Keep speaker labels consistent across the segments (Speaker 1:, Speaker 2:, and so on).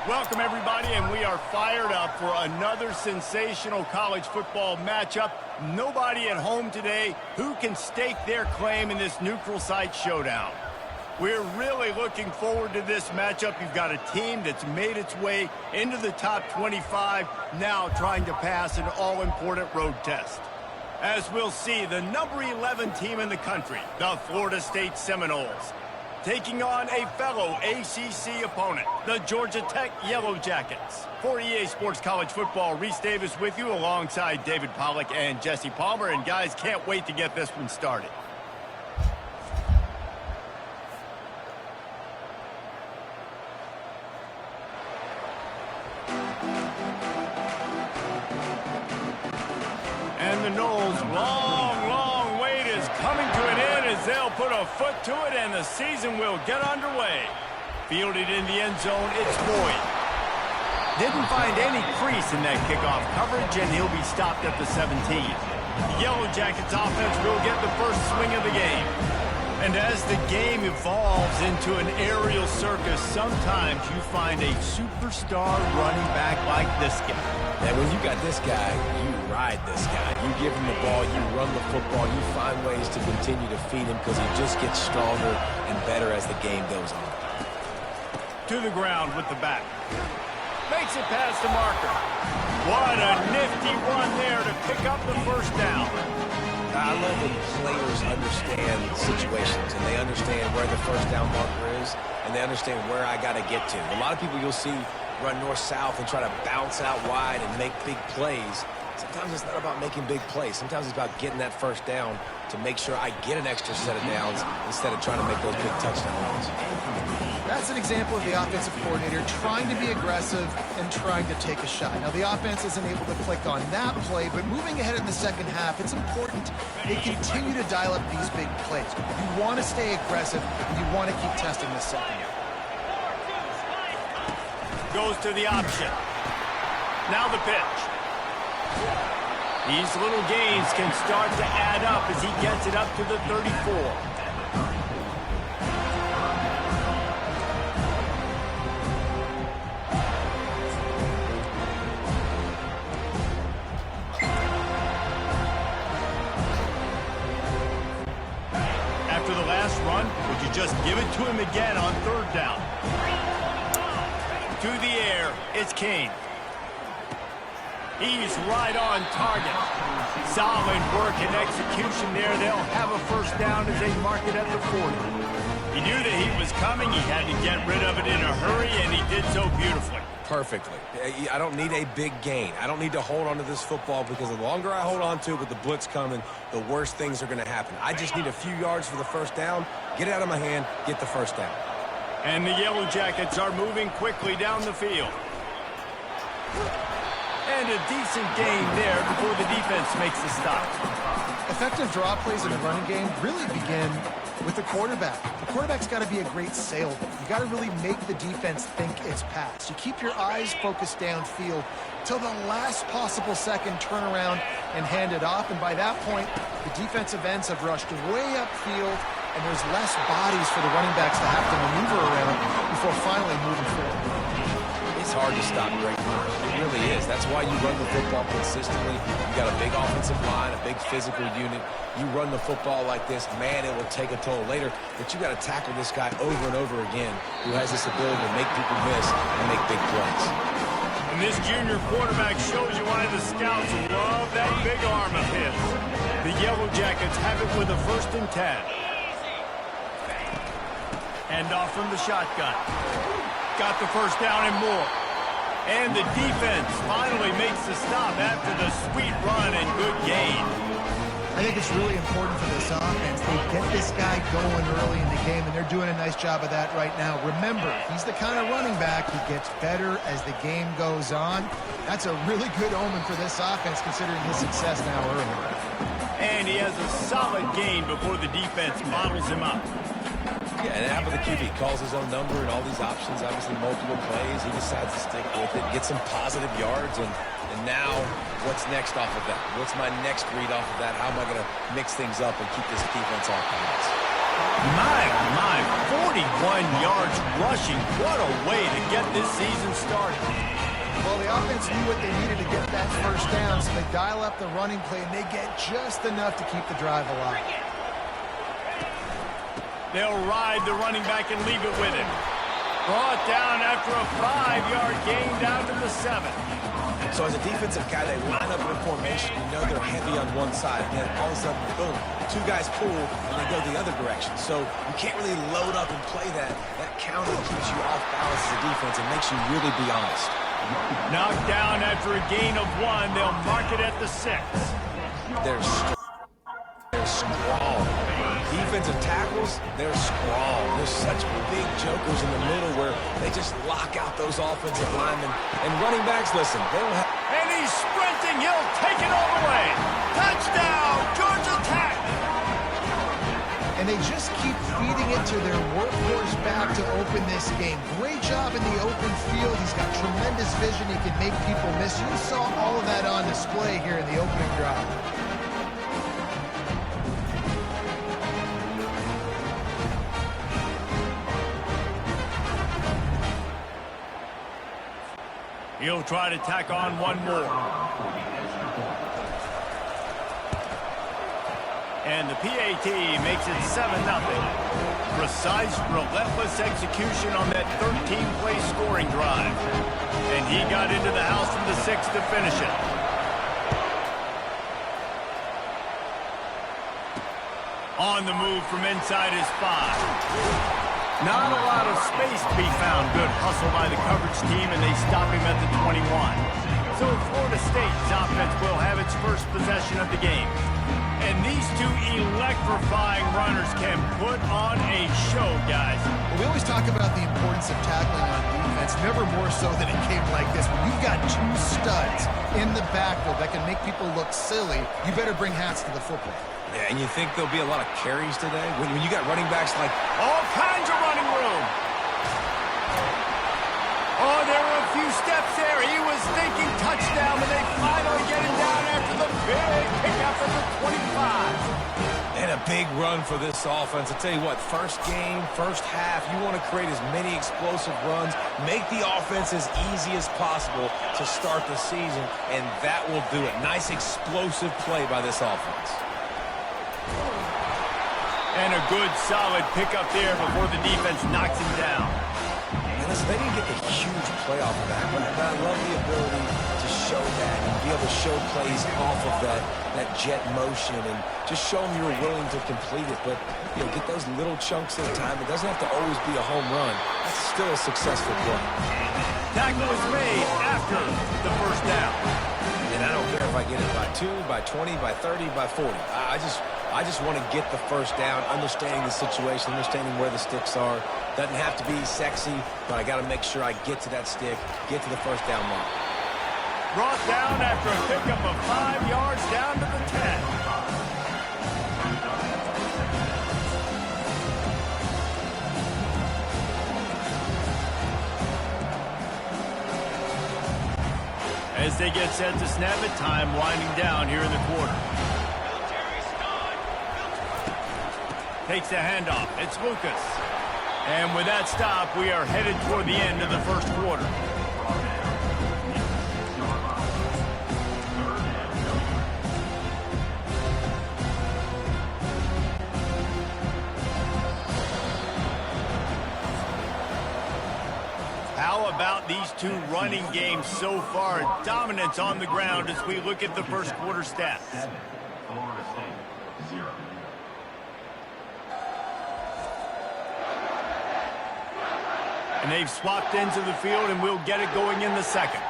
Speaker 1: Welcome, everybody, and we are fired up for another sensational college football matchup. Nobody at home today who can stake their claim in this neutral site showdown. We're really looking forward to this matchup. You've got a team that's made its way into the top 25, now trying to pass an all-important road test. As we'll see, the number 11 team in the country, the Florida State Seminoles, taking on a fellow ACC opponent, the Georgia Tech Yellow Jackets. For EA Sports College Football, Reese Davis with you alongside David Pollack and Jesse Palmer. And guys, can't wait to get this one started. And the Noles' long wait is coming to an end as they'll put a foot to it and the season will get underway. Fielded in the end zone, it's Boyd. Didn't find any crease in that kickoff coverage, and he'll be stopped at the 17. The Yellow Jackets offense will get the first swing of the game. And as the game evolves into an aerial circus, sometimes you find a superstar running back like this guy.
Speaker 2: And when you got this guy, you ride this guy. You give him the ball, you run the football, you find ways to continue to feed him because he just gets stronger and better as the game goes on.
Speaker 1: To the ground with the back. Makes it past the marker. What a nifty run there to pick up the first down.
Speaker 2: I love when players understand situations and they understand where the first down marker is and they understand where I got to get to. A lot of people you'll see run north-south and try to bounce out wide and make big plays. Sometimes it's not about making big plays. Sometimes it's about getting that first down to make sure I get an extra set of downs instead of trying to make those big touchdown runs.
Speaker 3: That's an example of the offensive coordinator trying to be aggressive and trying to take a shot. Now, the offense isn't able to click on that play, but moving ahead in the second half, it's important they continue to dial up these big plays. You want to stay aggressive, and you want to keep testing this secondary.
Speaker 1: Goes to the option. Now the pitch. These little gains can start to add up as he gets it up to the 34. After the last run, would you just give it to him again on third down? To the air, it's Kane. He's right on target. Solid work and execution there. They'll have a first down as they mark it at the 40. He knew that he was coming. He had to get rid of it in a hurry, and he did so beautifully.
Speaker 2: Perfectly. I don't need a big gain. I don't need to hold on to this football because the longer I hold on to it with the blitz coming, the worse things are going to happen. I just need a few yards for the first down, get it out of my hand, get the first down.
Speaker 1: And the Yellow Jackets are moving quickly down the field. And a decent gain there before the defense makes the stop.
Speaker 3: Effective draw plays in the running game really begin with the quarterback. The quarterback's got to be a great salesman. You got to really make the defense think it's pass. You keep your eyes focused downfield till the last possible second, turn around and hand it off. And by that point, the defensive ends have rushed way upfield, and there's less bodies for the running backs to have to maneuver around before finally moving forward.
Speaker 2: It's hard to stop great runners. It really is. That's why you run the football consistently. You got a big offensive line, a big physical unit. You run the football like this, man, it will take a toll later. But you got to tackle this guy over and over again who has this ability to make people miss and make big plays.
Speaker 1: And this junior quarterback shows you why the scouts love that big arm of his. The Yellow Jackets have it with a 1st and 10. Hand off from the shotgun. Got the first down and more. And the defense finally makes the stop after the sweet run and good gain.
Speaker 3: I think it's really important for this offense. They get this guy going early in the game, and they're doing a nice job of that right now. Remember, he's the kind of running back who gets better as the game goes on. That's a really good omen for this offense, considering his success now early.
Speaker 1: And he has a solid gain before the defense bottles him up.
Speaker 2: Yeah, and after the QB calls his own number and all these options, obviously multiple plays, he decides to stick with it, get some positive yards, and now what's next off of that? What's my next read off of that? How am I going to mix things up and keep this defense off balance?
Speaker 1: My, oh my, 41 yards rushing. What a way to get this season started.
Speaker 3: Well, the offense knew what they needed to get that first down, so they dial up the running play, and they get just enough to keep the drive alive.
Speaker 1: They'll ride the running back and leave it with him. Brought down after a 5-yard gain down to the 7.
Speaker 2: So as a defensive guy, they line up in formation. You know they're heavy on one side. And then all of a sudden, boom, 2 guys pull, and they go the other direction. So you can't really load up and play that. That counter keeps you off balance as a defense and makes you really be honest.
Speaker 1: Knocked down after a gain of 1. They'll mark it at the 6.
Speaker 2: They're scrawl. Defensive tackles, they're scrawl. There's such big jokers in the middle where they just lock out those offensive linemen. And running backs, listen, they don't have...
Speaker 1: And he's sprinting. He'll take it all the way. Touchdown, Georgia Tech.
Speaker 3: And they just keep feeding it to their workhorse back to open this game. Great job in the open field. He's got tremendous vision. He can make people miss. You saw all of that on display here in the opening drive.
Speaker 1: He'll try to tack on one more. And the PAT makes it 7-0. Precise, relentless execution on that 13-play scoring drive. And he got into the house from the 6 to finish it. On the move from inside his 5. Not a lot of space to be found. Good hustle by the coverage team, and they stop him at the 21. So Florida State's offense will have its first possession of the game. And these 2 electrifying runners can put on a show, guys.
Speaker 3: Well, we always talk about the importance of tackling on defense, never more so than in a game like this. When you've got 2 studs in the backfield that can make people look silly, you better bring hats to the football.
Speaker 2: Yeah, and you think there'll be a lot of carries today? When you got running backs like...
Speaker 1: All kinds of running room. Oh, there were a few steps there. He was thinking touchdown, but they finally get him down after the big pickup at the 25.
Speaker 2: And a big run for this offense. I tell you what, first game, first half, you want to create as many explosive runs, make the offense as easy as possible to start the season, and that will do it. Nice explosive play by this offense.
Speaker 1: And a good, solid pickup there before the defense knocks him down.
Speaker 2: And listen, they didn't get the huge play off of that, but I love the ability to show that and be able to show plays off of that jet motion and just show them you're willing to complete it. But, you know, get those little chunks at a time. It doesn't have to always be a home run. That's still a successful play.
Speaker 1: Tackle was made after the first down.
Speaker 2: And I don't care if I get it by 2, by 20, by 30, by 40. I just want to get the first down, understanding the situation, understanding where the sticks are. Doesn't have to be sexy, but I got to make sure I get to that stick, get to the first down mark.
Speaker 1: Brought down after a pickup of 5 yards down to the 10. As they get set to snap it, time winding down here in the quarter. Takes the handoff. It's Lucas. And with that stop, we are headed toward the end of the first quarter. How about these 2 running games so far? Dominance on the ground as we look at the first quarter stats.
Speaker 4: Florida State, 0.
Speaker 1: And they've swapped ends of the field, and we'll get it going in the second.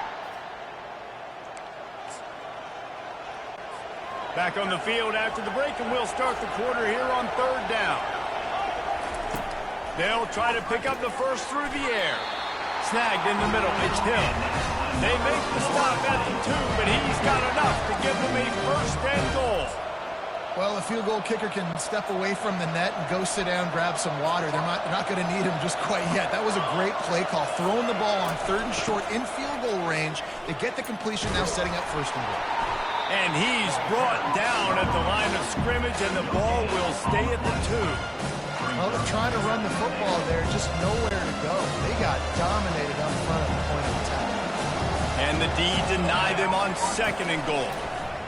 Speaker 1: Back on the field after the break, and we'll start the quarter here on 3rd down. They'll try to pick up the first through the air. Snagged in the middle. It's Hill. They make the stop at the 2, but he's got enough to give them a first and goal.
Speaker 3: Well, a field goal kicker can step away from the net and go sit down, grab some water. They're not going to need him just quite yet. That was a great play call. Throwing the ball on 3rd and short in field goal range. They get the completion, now setting up 1st and goal.
Speaker 1: And he's brought down at the line of scrimmage, and the ball will stay at the 2.
Speaker 3: Well, they're trying to run the football there, just nowhere to go. They got dominated up front at the point of attack.
Speaker 1: And the D denied them on 2nd and goal.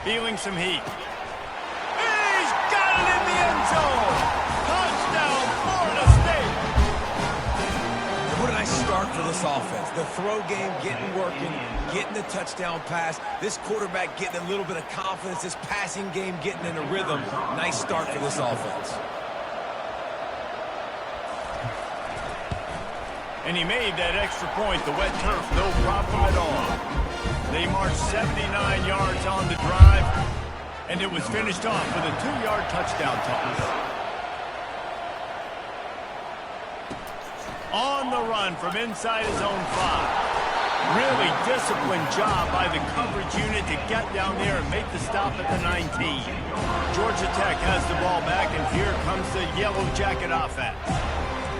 Speaker 1: Feeling some heat. He's got it in the end zone! Touchdown, Florida State!
Speaker 2: What a nice start for this offense. The throw game getting working, getting the touchdown pass. This quarterback getting a little bit of confidence. This passing game getting in a rhythm. Nice start for this offense.
Speaker 1: And he made that extra point, the wet turf, no problem at all. They marched 79 yards on the drive, and it was finished off with a 2-yard touchdown toss. On the run from inside his own 5. Really disciplined job by the coverage unit to get down there and make the stop at the 19. Georgia Tech has the ball back, and here comes the Yellow Jacket offense.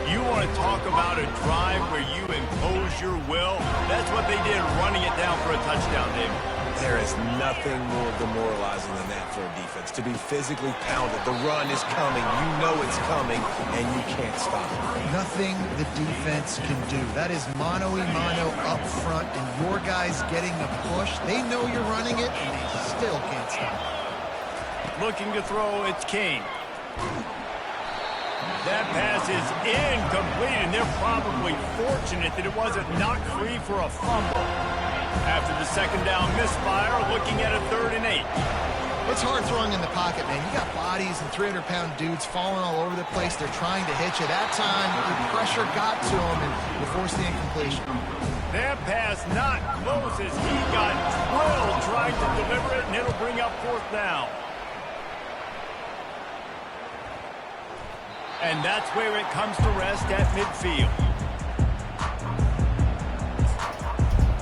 Speaker 1: You want to talk about a drive where you impose your will? That's what they did, running it down for a touchdown, David.
Speaker 2: There is nothing more demoralizing than that for a defense. To be physically pounded. The run is coming. You know it's coming, and you can't stop it.
Speaker 3: Nothing the defense can do. That is mano-a-mano up front, and your guys getting the push. They know you're running it, and they still can't stop it.
Speaker 1: Looking to throw, it's King. That pass is incomplete, and they're probably fortunate that it wasn't knocked free for a fumble. After the 2nd down misfire, looking at a 3rd and 8.
Speaker 3: It's hard throwing in the pocket, man. You got bodies and 300-pound dudes falling all over the place. They're trying to hit you. That time, the pressure got to him, and you forced the incompletion.
Speaker 1: That pass not close as he got drilled trying to deliver it, and it'll bring up 4th down. And that's where it comes to rest at midfield.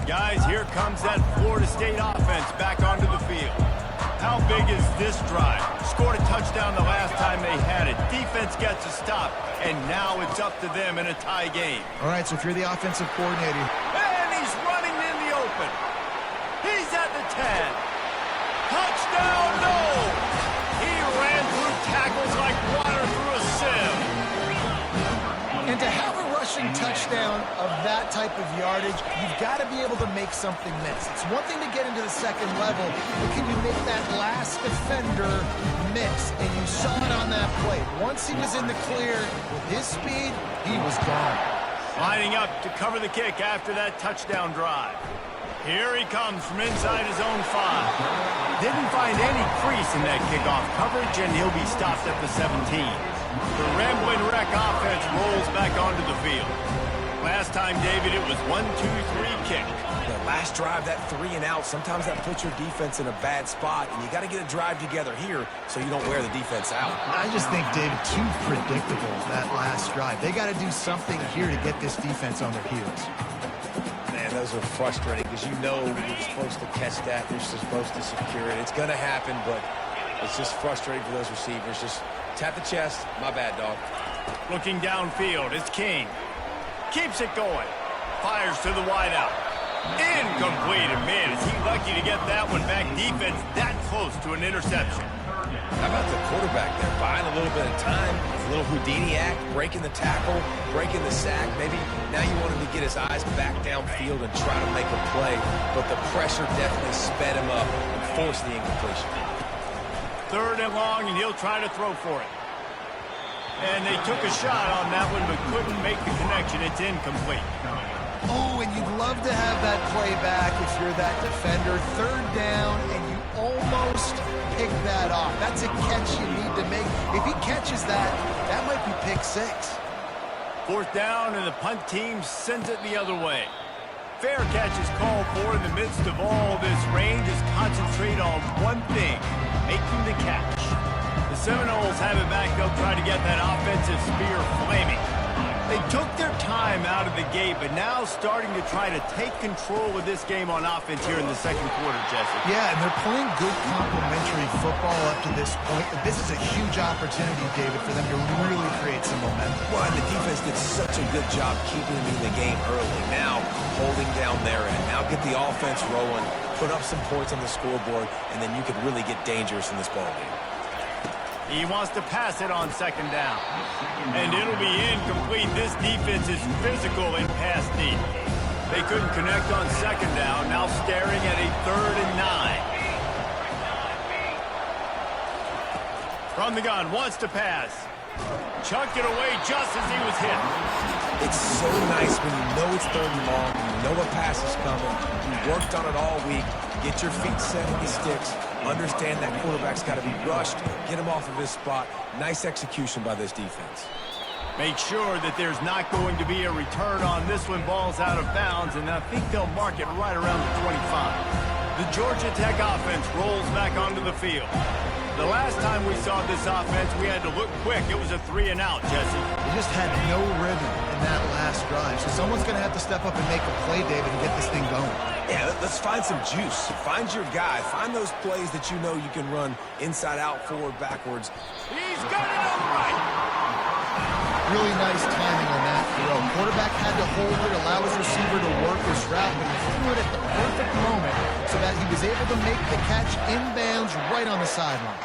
Speaker 1: Guys, here comes that Florida State offense back onto the field. How big is this drive? Scored a touchdown the last time they had it. Defense gets a stop, and now it's up to them in a tie game.
Speaker 3: All right, so if you're the offensive coordinator.
Speaker 1: And he's running in the open. He's at the 10. Touchdown, no! He ran through tackles like water through a sieve.
Speaker 3: And to have a rushing touchdown of that type of yardage, you've got to be able to make something miss. It's one thing to get into the 2nd level, but can you make that last defender miss? And you saw it on that play. Once he was in the clear with his speed, he was gone.
Speaker 1: Lining up to cover the kick after that touchdown drive. Here he comes from inside his own 5. Didn't find any crease in that kickoff coverage, and he'll be stopped at the 17. The Rambling Wreck offense rolls back onto the field. Last time, David, it was 1-2-3 kick.
Speaker 2: The last drive, that 3 and out, sometimes that puts your defense in a bad spot, and you got to get a drive together here so you don't wear the defense out.
Speaker 3: I just think, David, too predictable, that last drive. They got to do something here to get this defense on their heels.
Speaker 2: Man, those are frustrating because you know you're supposed to catch that. You're supposed to secure it. It's going to happen, but it's just frustrating for those receivers. Just tap the chest. My bad, dog.
Speaker 1: Looking downfield, it's King. Keeps it going. Fires to the wideout. Incomplete. And man, is he lucky to get that one back. Defense that close to an interception.
Speaker 2: How about the quarterback there? Buying a little bit of time. A little Houdini act. Breaking the tackle. Breaking the sack. Maybe now you want him to get his eyes back downfield and try to make a play. But the pressure definitely sped him up and forced the incompletion.
Speaker 1: 3rd and long, and he'll try to throw for it. And they took a shot on that one, but couldn't make the connection. It's incomplete.
Speaker 3: Oh, and you'd love to have that play back if you're that defender. 3rd down, and you almost pick that off. That's a catch you need to make. If he catches that, that might be pick 6.
Speaker 1: 4th down, and the punt team sends it the other way. Fair catch is called for in the midst of all this rain. Just concentrate on one thing, making the catch. The Seminoles have it back. They'll try to get that offensive spear flaming. They took their time out of the gate, but now starting to try to take control of this game on offense here in the 2nd quarter, Jesse.
Speaker 3: Yeah, and they're playing good complementary football up to this point. This is a huge opportunity, David, for them to really create some momentum.
Speaker 2: Well, and the defense did such a good job keeping them in the game early. Now, holding down their end. Now get the offense rolling, put up some points on the scoreboard, and then you can really get dangerous in this ballgame.
Speaker 1: He wants to pass it on second down. And it'll be incomplete. This defense is physical in pass deep. They couldn't connect on second down. Now staring at a 3rd and 9. From the gun, wants to pass. Chucked it away just as he was hit.
Speaker 2: It's so nice when you know it's 3rd and long, you know a pass is coming, you worked on it all week, get your feet set in the sticks, understand that quarterback's got to be rushed, get him off of his spot. Nice execution by this defense.
Speaker 1: Make sure that there's not going to be a return on this one. Ball's out of bounds, and I think they'll mark it right around the 25. The Georgia Tech offense rolls back onto the field. The last time we saw this offense, we had to look quick. It was a 3-and-out, Jesse.
Speaker 3: They just had no rhythm in that last drive. So someone's going to have to step up and make a play, David, and get this thing going.
Speaker 2: Yeah, let's find some juice. Find your guy. Find those plays that you know you can run inside out, forward, backwards.
Speaker 1: He's got it all right.
Speaker 3: Really nice timing on that throw. Quarterback had to hold it, allow his receiver to work his route, but he threw it at the perfect moment so that he was able to make the catch inbounds right on the sideline.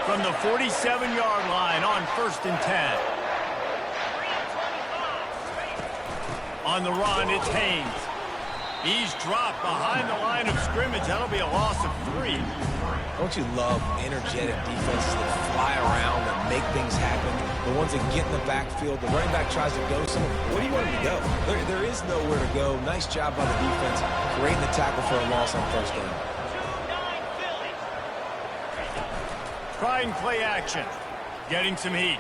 Speaker 1: From the 47-yard line on 1st and 10. On the run, it's Haynes. He's dropped behind the line of scrimmage. That'll be a loss of 3.
Speaker 2: Don't you love energetic defenses that fly around and make things happen? The ones that get in the backfield, the running back tries to go somewhere. Where do you want him to go? There is nowhere to go. Nice job by the defense, creating the tackle for a loss on 1st down.
Speaker 1: Trying play action. Getting some heat.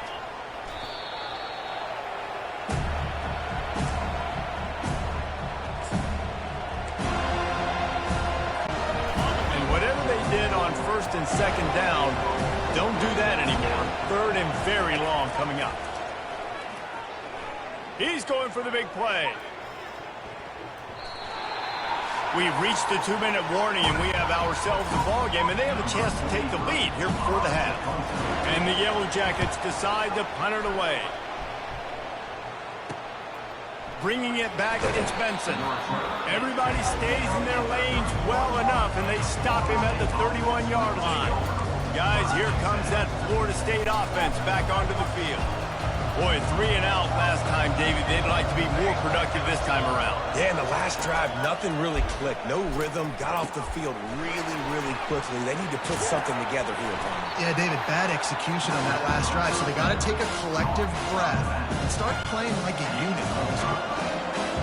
Speaker 1: On 1st and 2nd down, don't do that anymore. 3rd and very long coming up. He's going for the big play. We've reached the 2-minute warning, and we have ourselves a ball game, and they have a chance to take the lead here before the half. And the Yellow Jackets decide to punt it away. Bringing it back, it's Benson. Everybody stays in their lanes well enough, and they stop him at the 31-yard line. Guys, here comes that Florida State offense back onto the field. Boy, 3-and-out last time, David. They'd like to be more productive this time around.
Speaker 2: Yeah, in the last drive, nothing really clicked. No rhythm, got off the field really, really quickly. They need to put something together here, Tom.
Speaker 3: Yeah, David, bad execution on that last drive, so they got to take a collective breath and start playing like a unit.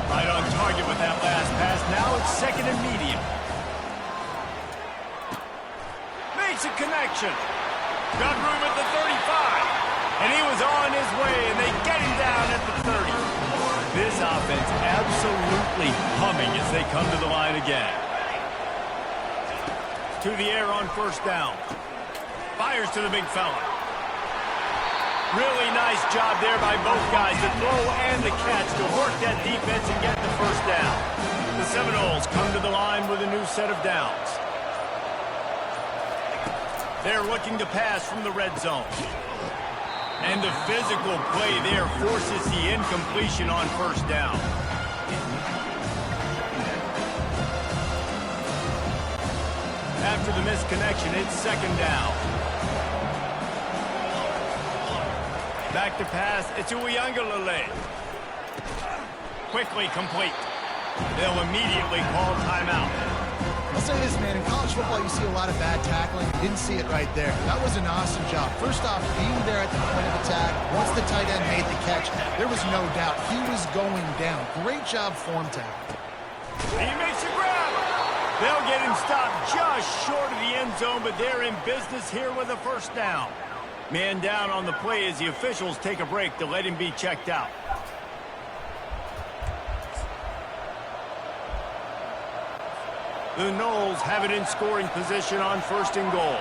Speaker 1: Right on target with that last pass. Now it's 2nd and medium. Makes a connection. Got room at the 35. And he was on his way, and they get him down at the 30. This offense absolutely humming as they come to the line again. To the air on 1st down. Fires to the big fella. Really nice job there by both guys, the throw and the catch, to work that defense and get the 1st down. The Seminoles come to the line with a new set of downs. They're looking to pass from the red zone. And the physical play there forces the incompletion on 1st down. After the missed connection, it's 2nd down. Back to pass, it's Uiagalelei. Quickly complete. They'll immediately call timeout.
Speaker 3: I'll say this, man. In college football, you see a lot of bad tackling. You didn't see it right there. That was an awesome job. First off, being there at the point of attack. Once the tight end made the catch, there was no doubt he was going down. Great job form tackle.
Speaker 1: He makes a grab. They'll get him stopped just short of the end zone, but they're in business here with a 1st down. Man down on the play as the officials take a break to let him be checked out. The Noles have it in scoring position on 1st and goal.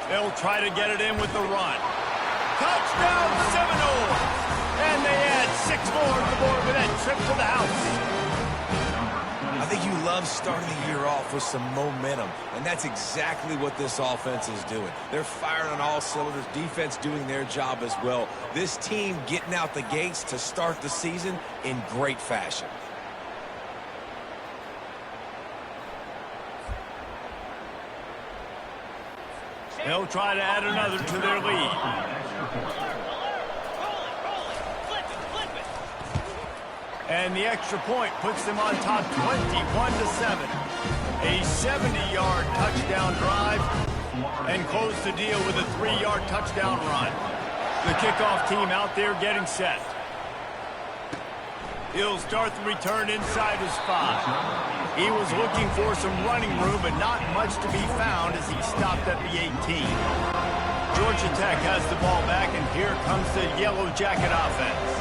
Speaker 1: They'll try to get it in with the run. Touchdown Seminoles! And they add 6 more to the board with that trip to the house.
Speaker 2: I think you love starting the year off with some momentum, and that's exactly what this offense is doing. They're firing on all cylinders, defense doing their job as well. This team getting out the gates to start the season in great fashion.
Speaker 1: They'll try to add another to their lead. And the extra point puts them on top 21-7. A 70-yard touchdown drive and close the deal with a 3-yard touchdown run. The kickoff team out there getting set. He'll start the return inside his 5. He was looking for some running room, but not much to be found as he stopped at the 18. Georgia Tech has the ball back, and here comes the Yellow Jacket offense.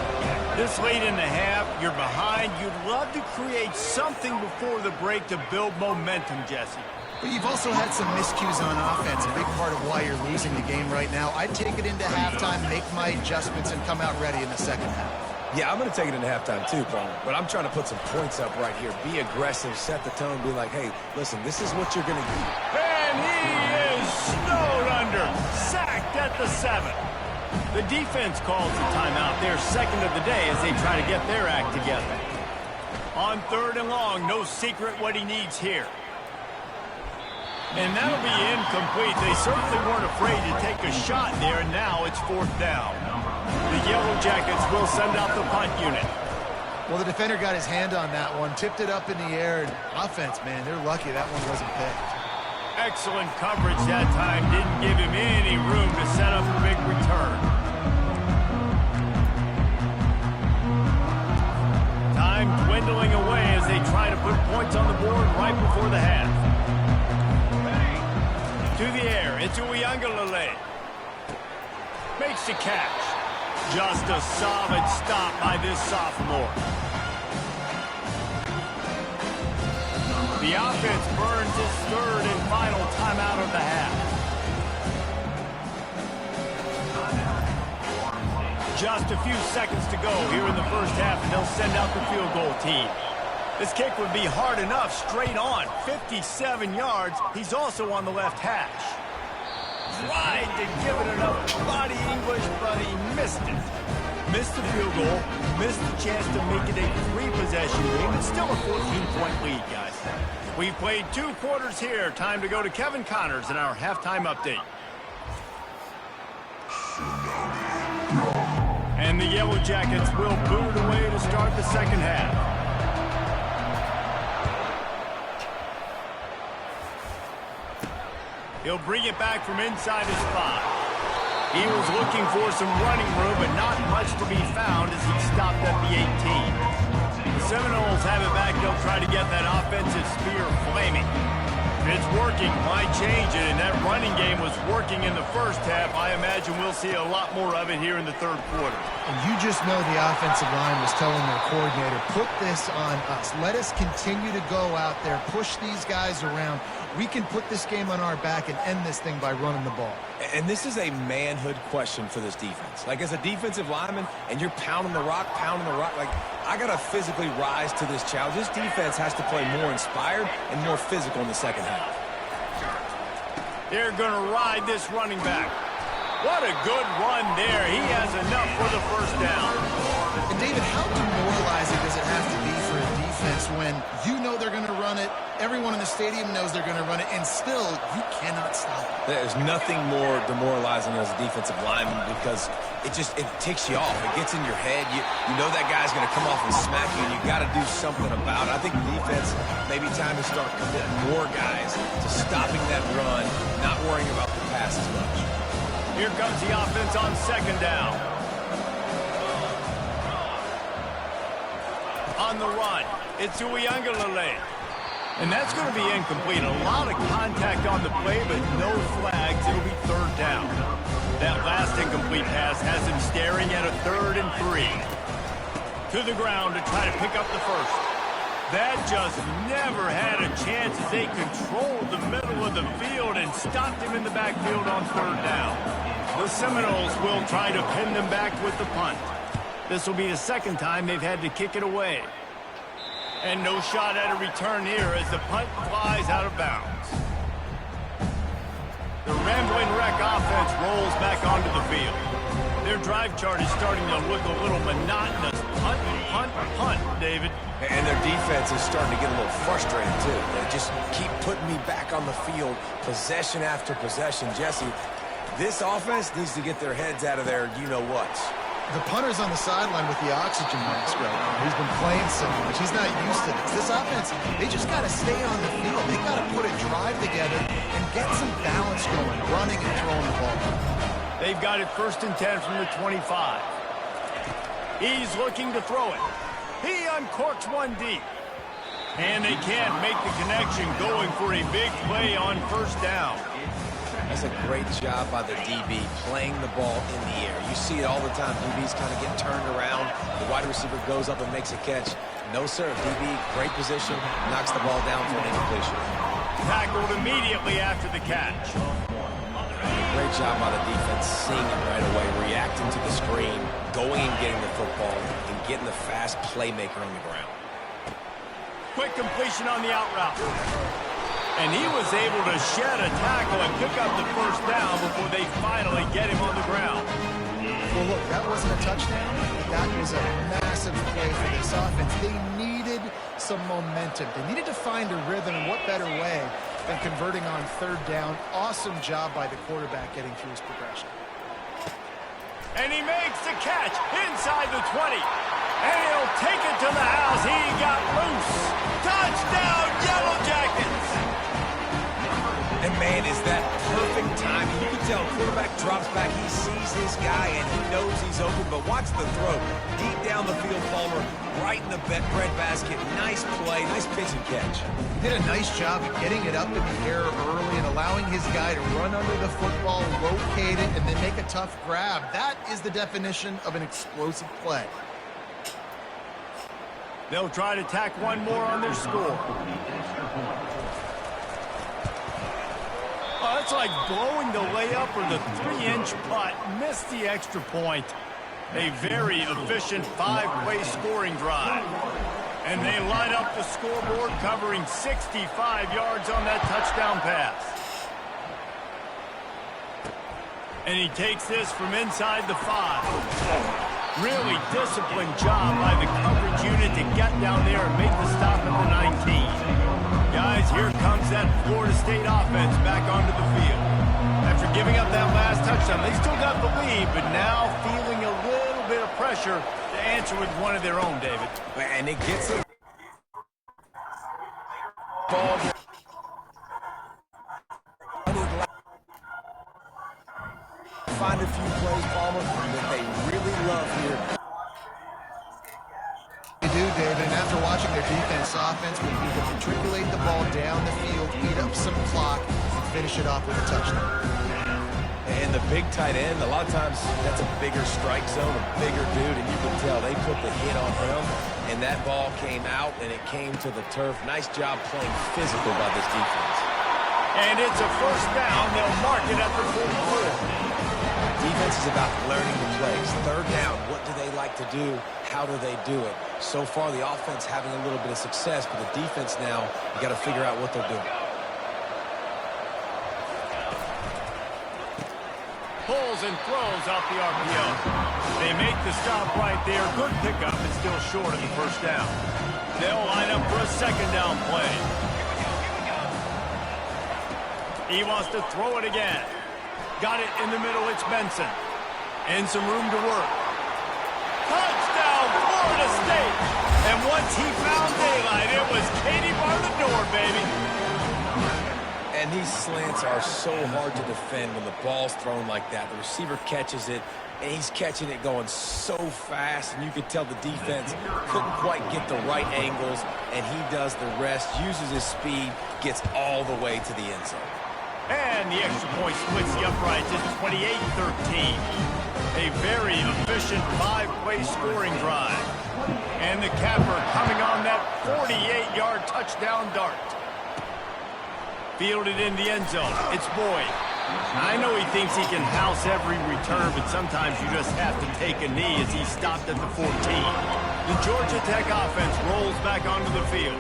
Speaker 1: This late in the half, you're behind. You'd love to create something before the break to build momentum, Jesse.
Speaker 3: But you've also had some miscues on offense, a big part of why you're losing the game right now. I'd take it into halftime, make my adjustments, and come out ready in the second half.
Speaker 2: Yeah, I'm going to take it into halftime too, Paul. But I'm trying to put some points up right here. Be aggressive, set the tone, be like, hey, listen, this is what you're going to get.
Speaker 1: And he is snowed under, sacked at the 7. The defense calls the timeout, their second of the day, as they try to get their act together. On 3rd and long, no secret what he needs here. And that'll be incomplete. They certainly weren't afraid to take a shot there, and now it's 4th down. The Yellow Jackets will send out the punt unit.
Speaker 3: Well, the defender got his hand on that one, tipped it up in the air, and offense, man, they're lucky that one wasn't picked.
Speaker 1: Excellent coverage that time. Didn't give him any room to set up a big return. Time dwindling away as they try to put points on the board right before the half. To the air, it's Uiagalelei. Makes the catch. Just a solid stop by this sophomore. The offense burns its 3rd and final timeout of the half. Just a few seconds to go here in the first half, and they'll send out the field goal team. This kick would be hard enough straight on. 57 yards. He's also on the left hash. Tried to give it enough body English, but he missed it. Missed the field goal, missed the chance to make it a 3-possession game. It's still a 14-point lead, guys. We've played 2 quarters here. Time to go to Kevin Connors in our halftime update. And the Yellow Jackets will boot it away to start the second half. He'll bring it back from inside his 5. He was looking for some running room, but not much to be found as he stopped at the 18. The Seminoles have it back. They'll try to get that offensive spear flaming. If it's working, why change it? And that running game was working in the first half. I imagine we'll see a lot more of it here in the 3rd quarter.
Speaker 3: And you just know the offensive line was telling their coordinator, put this on us. Let us continue to go out there, push these guys around. We can put this game on our back and end this thing by running the ball.
Speaker 2: And this is a manhood question for this defense. Like, as a defensive lineman, and you're pounding the rock, like, I got to physically rise to this challenge. This defense has to play more inspired and more physical in the second half.
Speaker 1: They're going to ride this running back. What a good run there. He has enough for the first down.
Speaker 3: And, David, how demoralizing does it have to be for a defense when you know they're going to run it, everyone in the stadium knows they're going to run it, and still you cannot stop it?
Speaker 2: There's nothing more demoralizing as a defensive lineman because it ticks you off. It gets in your head. You know that guy's going to come off and smack you, and you got to do something about it. I think the defense, maybe time to start committing more guys to stopping that run, not worrying about the pass as much.
Speaker 1: Here comes the offense on 2nd down. On the run, it's Uiagalelei. And that's going to be incomplete. A lot of contact on the play, but no flags. It'll be 3rd down. That last incomplete pass has him staring at a 3rd and 3. To the ground to try to pick up the first. That just never had a chance as they controlled the middle of the field and stopped him in the backfield on 3rd down. The Seminoles will try to pin them back with the punt. This will be the 2nd time they've had to kick it away. And no shot at a return here as the punt flies out of bounds. The Rambling Wreck offense rolls back onto the field. Their drive chart is starting to look a little monotonous. Hunt, hunt, hunt, David.
Speaker 2: And their defense is starting to get a little frustrated, too. They just keep putting me back on the field, possession after possession. Jesse, this offense needs to get their heads out of their you-know-whats.
Speaker 3: The punter's on the sideline with the oxygen mask right now. He's been playing so much. He's not used to this. This offense, they just got to stay on the field. They got to put a drive together and get some balance going, running and throwing the ball.
Speaker 1: They've got it 1st and 10 from the 25. He's looking to throw it. He uncorks one deep. And they can't make the connection, going for a big play on 1st down.
Speaker 2: That's a great job by the DB playing the ball in the air. You see it all the time. DBs kind of get turned around. The wide receiver goes up and makes a catch. No, sir. DB, great position, knocks the ball down for an incompletion.
Speaker 1: Tackled immediately after the catch.
Speaker 2: Great job by the defense, seeing it right away, reacting to the screen, going and getting the football, and getting the fast playmaker on the ground.
Speaker 1: Quick completion on the out route. And he was able to shed a tackle and pick up the 1st down before they finally get him on the ground.
Speaker 3: Well, look, that wasn't a touchdown. That was a massive play for this offense. They needed some momentum. They needed to find a rhythm, and what better way than converting on 3rd down. Awesome job by the quarterback getting through his progression.
Speaker 1: And he makes the catch inside the 20. And he'll take it to the house. He got loose. Touchdown, Yellow Jackets!
Speaker 2: And, man, is that perfect timing. You can tell quarterback drops back. He sees his guy, and he knows he's open. But watch the throw. Deep down the field, Palmer, right in the bread basket. Nice play, nice pitch and catch.
Speaker 3: He did a nice job of getting it up in the air early and allowing his guy to run under the football, locate it, and then make a tough grab. That is the definition of an explosive play.
Speaker 1: They'll try to tack one more on their score. Oh, that's like blowing the layup or the 3-inch putt. Missed the extra point. A very efficient 5-play scoring drive. And they light up the scoreboard, covering 65 yards on that touchdown pass. And he takes this from inside the 5. Really disciplined job by the coverage unit to get down there and make the stop at the 19. Guys, here comes that Florida State offense back onto the field. After giving up that last touchdown, they still got the lead, but now feeling a little bit of pressure to answer with one of their own, David.
Speaker 2: And it gets it. Ball. Find a few plays, Palmer, that they really love here.
Speaker 3: They do, David, and after watching their defense, offense will be to matriculate the ball down the field, eat up some clock, and finish it off with a touchdown.
Speaker 2: And the big tight end, a lot of times that's a bigger strike zone, a bigger dude, and you can tell they put the hit on him, and that ball came out, and it came to the turf. Nice job playing physical by this defense.
Speaker 1: And it's a 1st down. They'll mark it at the 44.
Speaker 2: Defense is about learning the plays. 3rd down, what do they like to do? How do they do it? So far, the offense having a little bit of success, but the defense now, you got to figure out what they're doing.
Speaker 1: Pulls and throws off the RPO. They make the stop right there. Good pickup, but still short of the 1st down. They'll line up for a 2nd down play. He wants to throw it again. Got it in the middle, it's Benson. And some room to work. Touchdown, Florida State! And once he found daylight, it was Katie bar the door, baby.
Speaker 2: And these slants are so hard to defend when the ball's thrown like that. The receiver catches it, and he's catching it going so fast, and you could tell the defense couldn't quite get the right angles, and he does the rest, uses his speed, gets all the way to the end zone.
Speaker 1: And the extra point splits the uprights at 28-13. A very efficient 5-play scoring drive. And the capper coming on that 48-yard touchdown dart. Fielded in the end zone. It's Boyd. I know he thinks he can house every return, but sometimes you just have to take a knee as he stopped at the 14. The Georgia Tech offense rolls back onto the field.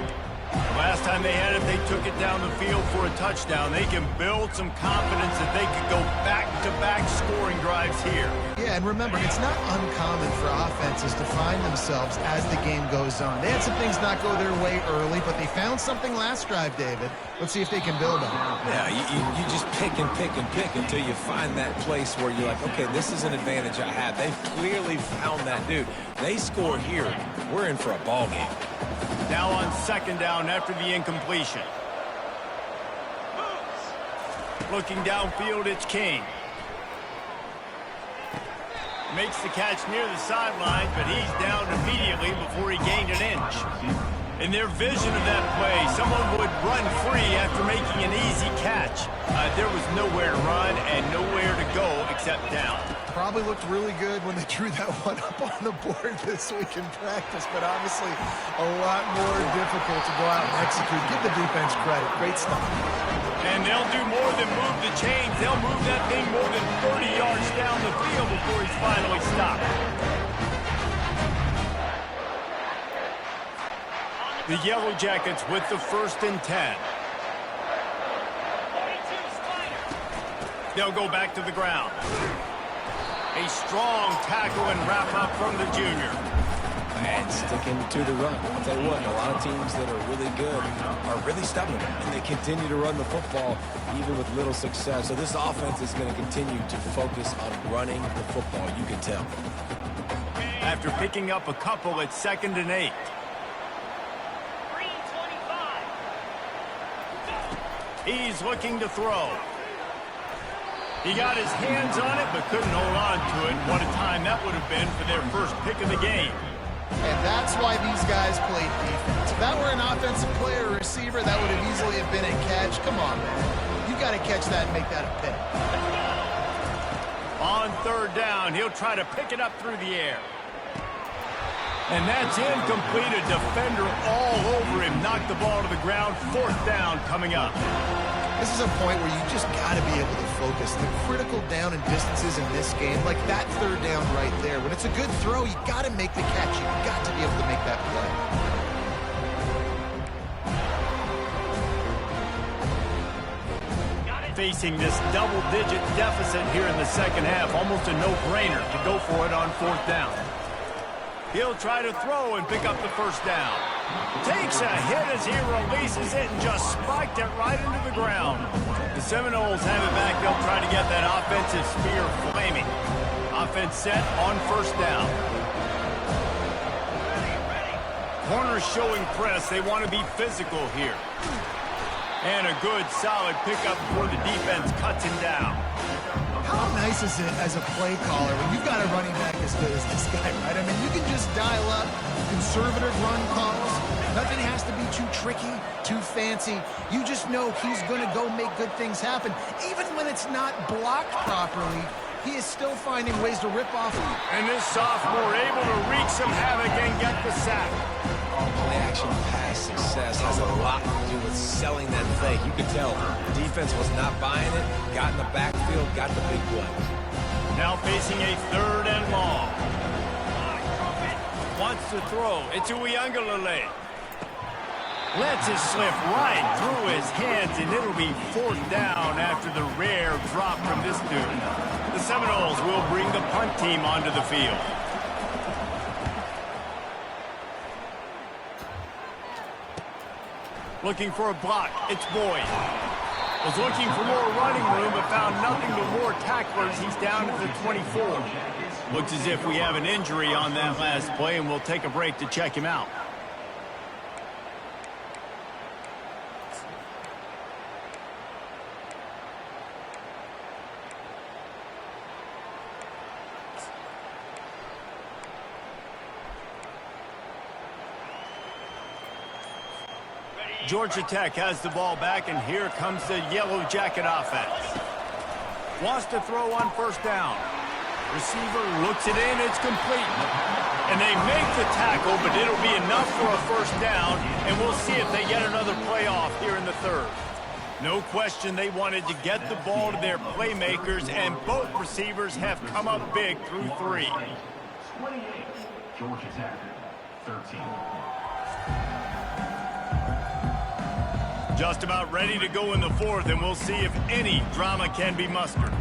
Speaker 1: Last time they had it, they took it down the field for a touchdown. They can build some confidence that they could go back-to-back scoring drives here.
Speaker 3: Yeah, and remember, it's not uncommon for offenses to find themselves as the game goes on. They had some things not go their way early, but they found something last drive, David. Let's see if they can build on it.
Speaker 2: Yeah, you just pick and pick and pick until you find that place where you're like, okay, this is an advantage I have. They've clearly found that, dude. They score here, we're in for a ball game.
Speaker 1: Now on second down after the incompletion. Looking downfield, it's King. Makes the catch near the sidelines, but he's down immediately before he gained an inch. In their vision of that play, someone would run free after making an easy catch. There was nowhere to run and nowhere to go except down.
Speaker 3: Probably looked really good when they drew that one up on the board this week in practice, but obviously a lot more difficult to go out and execute. Give the defense credit. Great stuff.
Speaker 1: And they'll do more than move the chains. They'll move that thing more than 30 yards down the field before he's finally stopped. The Yellow Jackets with the 1st and 10. They'll go back to the ground. A strong tackle and wrap up from the junior.
Speaker 2: And sticking to the run. I'll tell you what, a lot of teams that are really good are really stubborn, and they continue to run the football even with little success. So this offense is going to continue to focus on running the football, you can tell.
Speaker 1: After picking up a couple at 2nd and 8. He's looking to throw. He got his hands on it, but couldn't hold on to it. What a time that would have been for their first pick of the game.
Speaker 3: And that's why these guys played defense. If that were an offensive player or receiver, that would have easily have been a catch. Come on, man. You got to catch that and make that a pick.
Speaker 1: On 3rd down, he'll try to pick it up through the air. And that's incomplete. A defender all over him. Knocked the ball to the ground. 4th down coming up.
Speaker 3: This is a point where you just got to be able to focus. The critical down and distances in this game, like that 3rd down right there. When it's a good throw, you got to make the catch. You got to be able to make that play.
Speaker 1: Facing this double-digit deficit here in the 2nd half, almost a no-brainer to go for it on 4th down. He'll try to throw and pick up the 1st down. Takes a hit as he releases it and just spiked it right into the ground. The Seminoles have it back. They'll try to get that offensive spear flaming. Offense set on 1st down. Corners showing press. They want to be physical here. And a good, solid pickup before the defense cuts him down.
Speaker 3: How nice is it as a play caller when you've got a running back as good as this guy, right? I mean, you can just dial up conservative run calls. Nothing has to be too tricky, too fancy. You just know he's going to go make good things happen. Even when it's not blocked properly, he is still finding ways to rip off.
Speaker 1: And this sophomore able to wreak some havoc and get the sack.
Speaker 2: Play-action pass success has a lot to do with selling that fake. You could tell the defense was not buying it, got in the backfield, got the big play.
Speaker 1: Now facing a 3rd and long. Wants to throw. It's Uiagalelei. Lets it slip right through his hands, and it'll be 4th down after the rare drop from this dude. The Seminoles will bring the punt team onto the field. Looking for a block. It's Boyd. Was looking for more running room, but found nothing but more tacklers. He's down at the 24. Looks as if we have an injury on that last play, and we'll take a break to check him out. Georgia Tech has the ball back, and here comes the Yellow Jacket offense. Wants to throw on 1st down. Receiver looks it in, it's complete. And they make the tackle, but it'll be enough for a 1st down, and we'll see if they get another play off here in the 3rd. No question they wanted to get the ball to their playmakers, and both receivers have come up big through 3.
Speaker 4: 28, Georgia Tech, 13.
Speaker 1: Just about ready to go in the 4th, and we'll see if any drama can be mustered.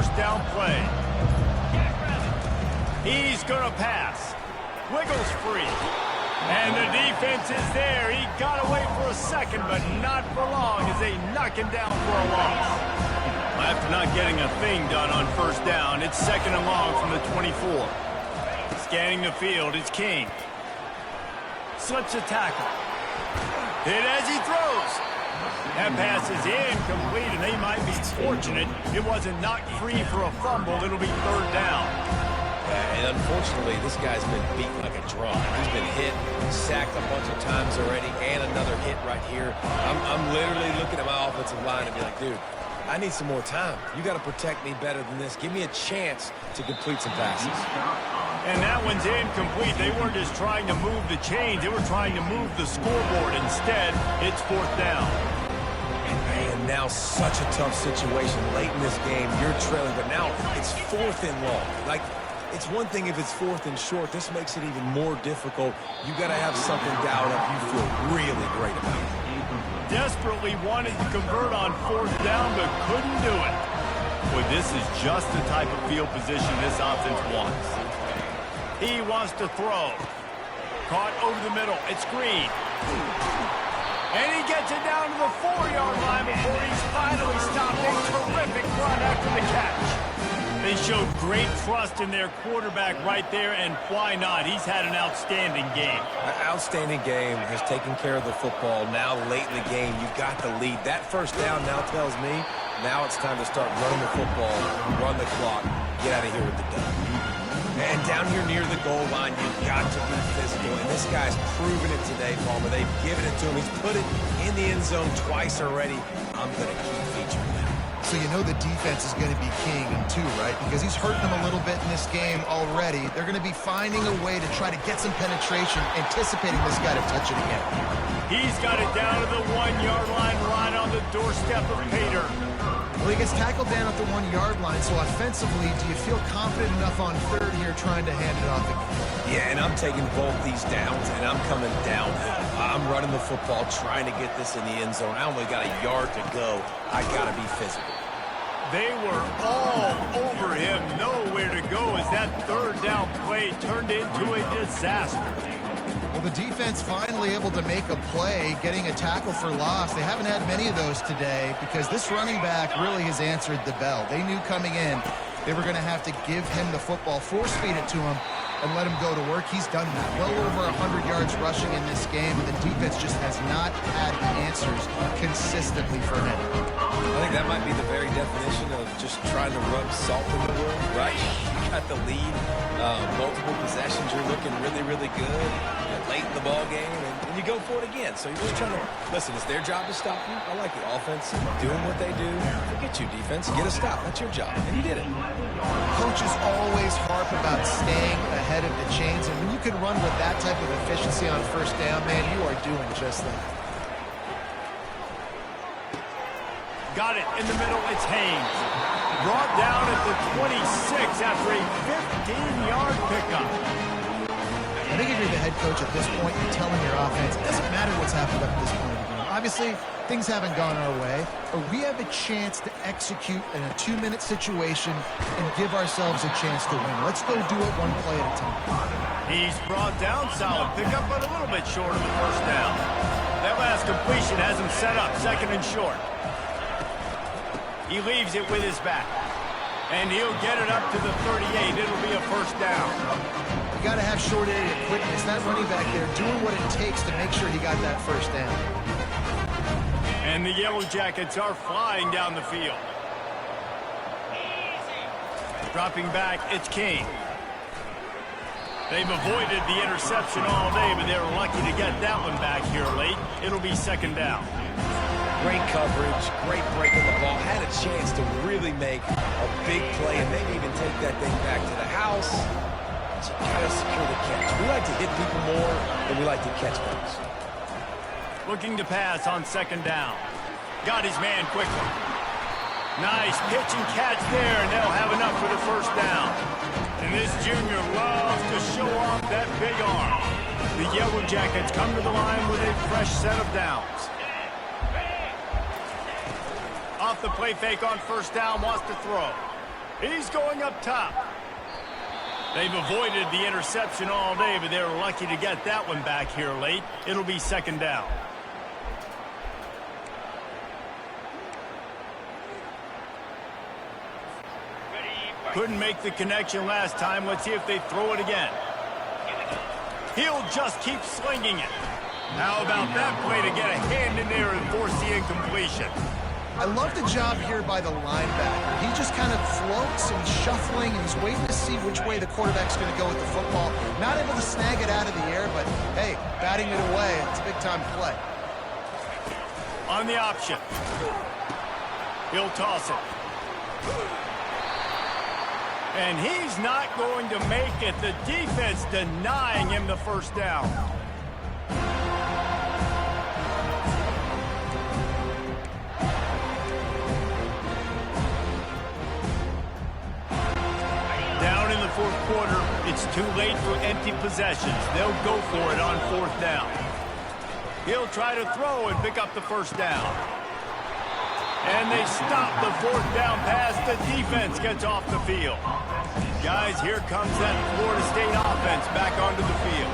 Speaker 1: first down play. He's going to pass. Wiggles free. And the defense is there. He got away for a second, but not for long as they knock him down for a loss. After not getting a thing done on first down, it's second and long from the 24. Scanning the field, it's King. Slips a tackle. Hit as he throws. That pass is incomplete, and they might be fortunate it wasn't knocked free for a fumble. It'll be third down.
Speaker 2: And unfortunately, this guy's been beat like a drum. He's been hit, sacked a bunch of times already, and another hit right here. I'm literally looking at my offensive line and be like, dude, I need some more time. You got to protect me better than this. Give me a chance to complete some passes.
Speaker 1: And that one's incomplete. They weren't just trying to move the chains. They were trying to move the scoreboard. Instead, it's fourth down.
Speaker 2: And now such a tough situation. Late in this game, you're trailing, but now it's fourth and long. Like, it's one thing if it's fourth and short. This makes it even more difficult. You got to have something dialed up you feel really great about.
Speaker 1: Desperately wanted to convert on fourth down, but couldn't do it. Boy, this is just the type of field position this offense wants. He wants to throw. Caught over the middle. It's Green. And he gets it down to the 4-yard line before he's finally stopped. A terrific run after the catch. They showed great trust in their quarterback right there, and why not? He's had an outstanding game.
Speaker 2: An outstanding game, has taken care of the football. Now late in the game, you've got the lead. That first down now tells me now it's time to start running the football, run the clock, get out of here with the dub. And down here near the goal line, you've got to be physical. And this guy's proven it today, Palmer. They've given it to him. He's put it in the end zone twice already. I'm going to keep featuring that.
Speaker 3: So you know the defense is going to be king too, right? Because he's hurting them a little bit in this game already. They're going to be finding a way to try to get some penetration, anticipating this guy to touch it again.
Speaker 1: He's got it down to the 1-yard line, right on the doorstep of Pater.
Speaker 3: Well, he gets tackled down at the 1-yard line, so offensively, do you feel confident enough on third here trying to hand it off again?
Speaker 2: Yeah, and I'm taking both these downs, and I'm coming downhill. I'm running the football, trying to get this in the end zone. I only got a yard to go. I got to be physical.
Speaker 1: They were all over him, nowhere to go as that third down play turned into a disaster.
Speaker 3: Well, the defense finally able to make a play, getting a tackle for loss. They haven't had many of those today because this running back really has answered the bell. They knew coming in they were going to have to give him the football, force feed it to him, and let him go to work. He's done that. Well over 100 yards rushing in this game, and the defense just has not had the answers consistently for him.
Speaker 2: I think that might be the very definition of just trying to rub salt in the wound, right? You got the lead, multiple possessions, you're looking really, really good. You're late in the ball game, and you go for it again. So you're just trying to, listen, it's their job to stop you. I like the offense doing what they do. Forget you, defense. Get a stop. That's your job, and you did it.
Speaker 3: Coaches always harp about staying ahead of the chains, and when you can run with that type of efficiency on first down, man, you are doing just that.
Speaker 1: Got it in the middle. It's Haynes. Brought down at the 26 after a 15-yard pickup.
Speaker 3: I think if you're the head coach at this point, you're telling your offense, it doesn't matter what's happened up to this point of the game. Obviously, things haven't gone our way, but we have a chance to execute in a 2-minute situation and give ourselves a chance to win. Let's go do it one play at a time.
Speaker 1: He's brought down. Solid pickup, but a little bit short of the first down. That last completion has him set up second and short. He leaves it with his back. And he'll get it up to the 38. It'll be a first down.
Speaker 3: You got to have short area quickness. That running back there doing what it takes to make sure he got that first down.
Speaker 1: And the Yellow Jackets are flying down the field. Dropping back, it's King. They've avoided the interception all day, but they're lucky to get that one back here late. It'll be second down.
Speaker 2: Great coverage, great break of the ball. Had a chance to really make a big play and maybe even take that thing back to the house. But you got to secure the catch. We like to hit people more than we like to catch balls.
Speaker 1: Looking to pass on second down. Got his man quickly. Nice pitch and catch there, and they'll have enough for the first down. And this junior loves to show off that big arm. The Yellow Jackets come to the line with a fresh set of downs. Off the play fake on first down, wants to throw. He's going up top. They've avoided the interception all day, but they're lucky to get that one back here late. It'll be second down. Couldn't make the connection last time. Let's see if they throw it again. He'll just keep slinging it. How about that play to get a hand in there and force the incompletion?
Speaker 3: I love the job here by the linebacker. He just kind of floats and he's shuffling and he's waiting to see which way the quarterback's going to go with the football. Not able to snag it out of the air, but hey, batting it away, it's a big-time play.
Speaker 1: On the option. He'll toss it. And he's not going to make it. The defense denying him the first down. Down in the fourth quarter, it's too late for empty possessions. They'll go for it on fourth down. He'll try to throw and pick up the first down. And they stop the fourth down pass. The defense gets off the field. Guys, here comes that Florida State offense back onto the field.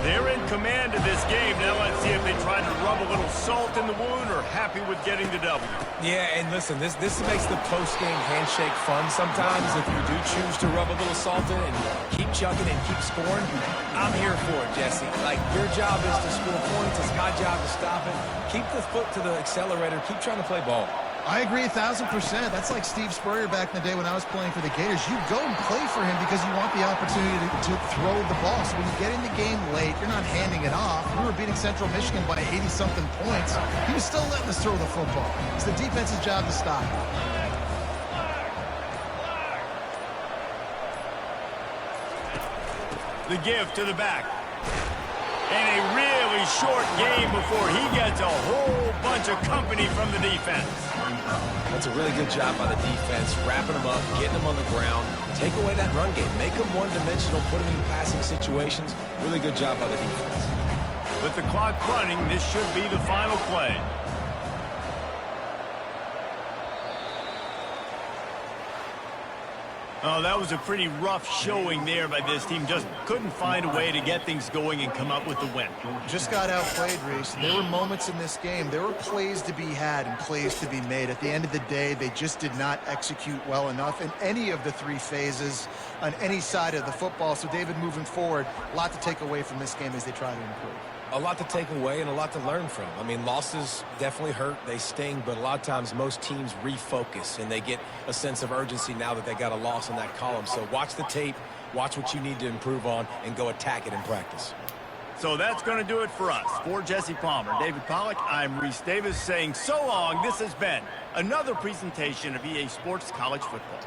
Speaker 1: They're in command of this game. Now let's see if they try to rub a little salt in the wound or happy with getting the W.
Speaker 2: Yeah, and listen, this makes the post-game handshake fun sometimes. If you do choose to rub a little salt in and keep chugging and keep scoring, I'm here for it, Jesse. Like, your job is to score points. It's my job to stop it. Keep the foot to the accelerator. Keep trying to play ball.
Speaker 3: I agree 1,000%. That's like Steve Spurrier back in the day when I was playing for the Gators. You go and play for him because you want the opportunity to throw the ball. So when you get in the game late, you're not handing it off. We were beating Central Michigan by 80-something points. He was still letting us throw the football. It's the defense's job to stop.
Speaker 1: The give to the back. And a really short game before he gets a whole bunch of company from the defense.
Speaker 2: That's a really good job by the defense, wrapping them up, getting them on the ground, take away that run game, make them one-dimensional, put them in passing situations. Really good job by the defense.
Speaker 1: With the clock running, this should be the final play. Oh, that was a pretty rough showing there by this team. Just couldn't find a way to get things going and come up with the win.
Speaker 3: Just got outplayed, Reese. There were moments in this game. There were plays to be had and plays to be made. At the end of the day, they just did not execute well enough in any of the three phases on any side of the football. So, David, moving forward, a lot to take away from this game as they try to improve.
Speaker 2: A lot to take away and a lot to learn from. I mean, losses definitely hurt. They sting, but a lot of times most teams refocus and they get a sense of urgency now that they got a loss in that column. So watch the tape, watch what you need to improve on, and go attack it in practice.
Speaker 1: So that's going to do it for us. For Jesse Palmer, David Pollack, I'm Reese Davis saying so long. This has been another presentation of EA Sports College Football.